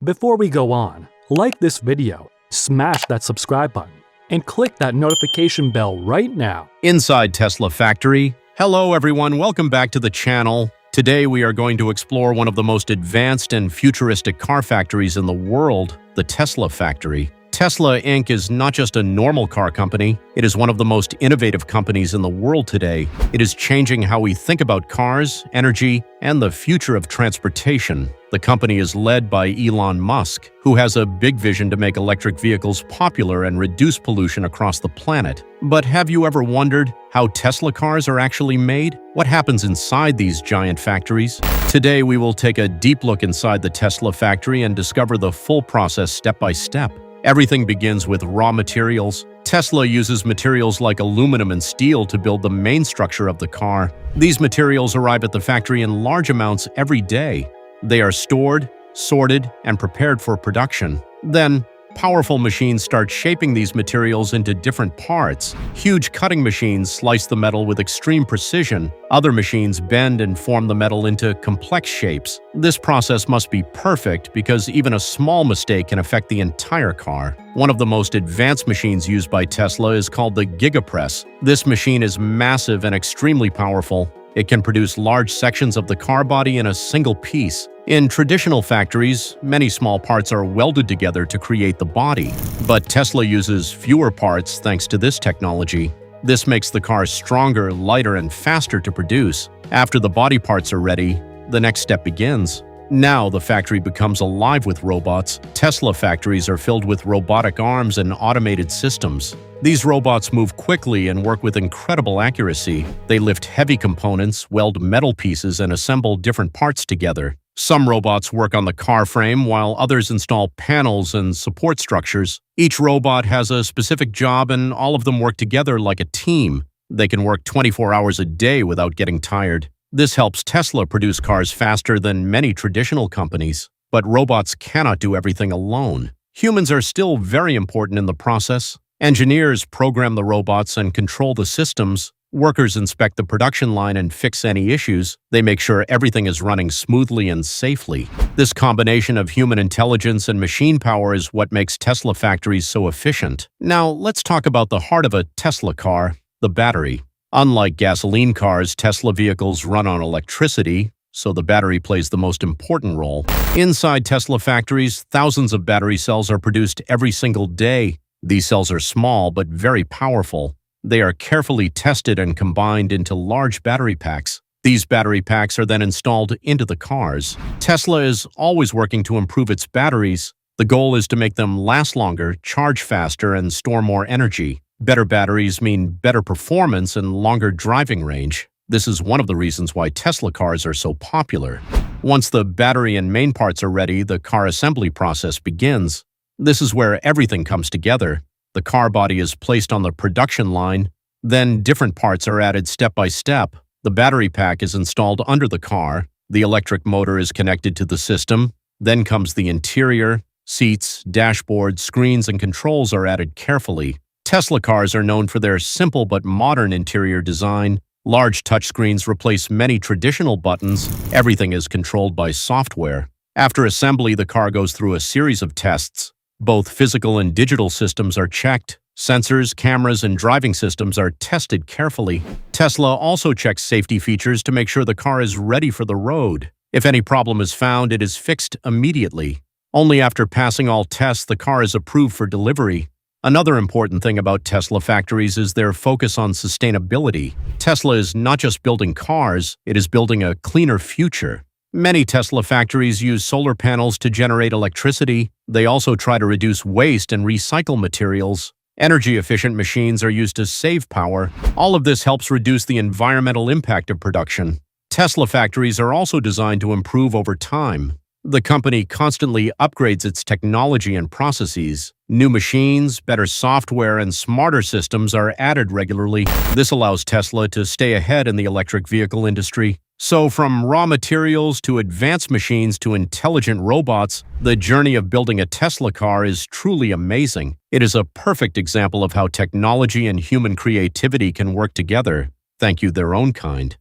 Before we go on, like this video, smash that subscribe button, and click that notification bell right now. Inside Tesla Factory. Hello everyone, welcome back to the channel. Today we are going to explore one of the most advanced and futuristic car factories in the world, the Tesla Factory. Tesla Inc. is not just a normal car company, it is one of the most innovative companies in the world today. It is changing how we think about cars, energy, and the future of transportation. The company is led by Elon Musk, who has a big vision to make electric vehicles popular and reduce pollution across the planet. But have you ever wondered how Tesla cars are actually made? What happens inside these giant factories? Today we will take a deep look inside the Tesla factory and discover the full process step by step. Everything begins with raw materials. Tesla uses materials like aluminum and steel to build the main structure of the car. These materials arrive at the factory in large amounts every day. They are stored, sorted, and prepared for production. Then, powerful machines start shaping these materials into different parts. Huge cutting machines slice the metal with extreme precision. Other machines bend and form the metal into complex shapes. This process must be perfect because even a small mistake can affect the entire car. One of the most advanced machines used by Tesla is called the Gigapress. This machine is massive and extremely powerful. It can produce large sections of the car body in a single piece. In traditional factories, many small parts are welded together to create the body. But Tesla uses fewer parts thanks to this technology. This makes the car stronger, lighter, and faster to produce. After the body parts are ready, the next step begins. Now the factory becomes alive with robots. Tesla factories are filled with robotic arms and automated systems. These robots move quickly and work with incredible accuracy. They lift heavy components, weld metal pieces, and assemble different parts together. Some robots work on the car frame, while others install panels and support structures. Each robot has a specific job, and all of them work together like a team. They can work 24 hours a day without getting tired. This helps Tesla produce cars faster than many traditional companies. But robots cannot do everything alone. Humans are still very important in the process. Engineers program the robots and control the systems. Workers inspect the production line and fix any issues. They make sure everything is running smoothly and safely. This combination of human intelligence and machine power is what makes Tesla factories so efficient. Now, let's talk about the heart of a Tesla car, the battery. Unlike gasoline cars, Tesla vehicles run on electricity, so the battery plays the most important role. Inside Tesla factories, thousands of battery cells are produced every single day. These cells are small but very powerful. They are carefully tested and combined into large battery packs. These battery packs are then installed into the cars. Tesla is always working to improve its batteries. The goal is to make them last longer, charge faster, and store more energy. Better batteries mean better performance and longer driving range. This is one of the reasons why Tesla cars are so popular. Once the battery and main parts are ready, the car assembly process begins. This is where everything comes together. The car body is placed on the production line. Then different parts are added step by step. The battery pack is installed under the car. The electric motor is connected to the system. Then comes the interior. Seats, dashboard, screens, and controls are added carefully. Tesla cars are known for their simple but modern interior design. Large touchscreens replace many traditional buttons. Everything is controlled by software. After assembly, the car goes through a series of tests. Both physical and digital systems are checked. Sensors, cameras, and driving systems are tested carefully. Tesla also checks safety features to make sure the car is ready for the road. If any problem is found, it is fixed immediately. Only after passing all tests, the car is approved for delivery. Another important thing about Tesla factories is their focus on sustainability. Tesla is not just building cars, it is building a cleaner future. Many Tesla factories use solar panels to generate electricity. They also try to reduce waste and recycle materials. Energy-efficient machines are used to save power. All of this helps reduce the environmental impact of production. Tesla factories are also designed to improve over time. The company constantly upgrades its technology and processes. New machines, better software, and smarter systems are added regularly. This allows Tesla to stay ahead in the electric vehicle industry. So from raw materials to advanced machines to intelligent robots, the journey of building a Tesla car is truly amazing. It is a perfect example of how technology and human creativity can work together. Thank you, their own kind.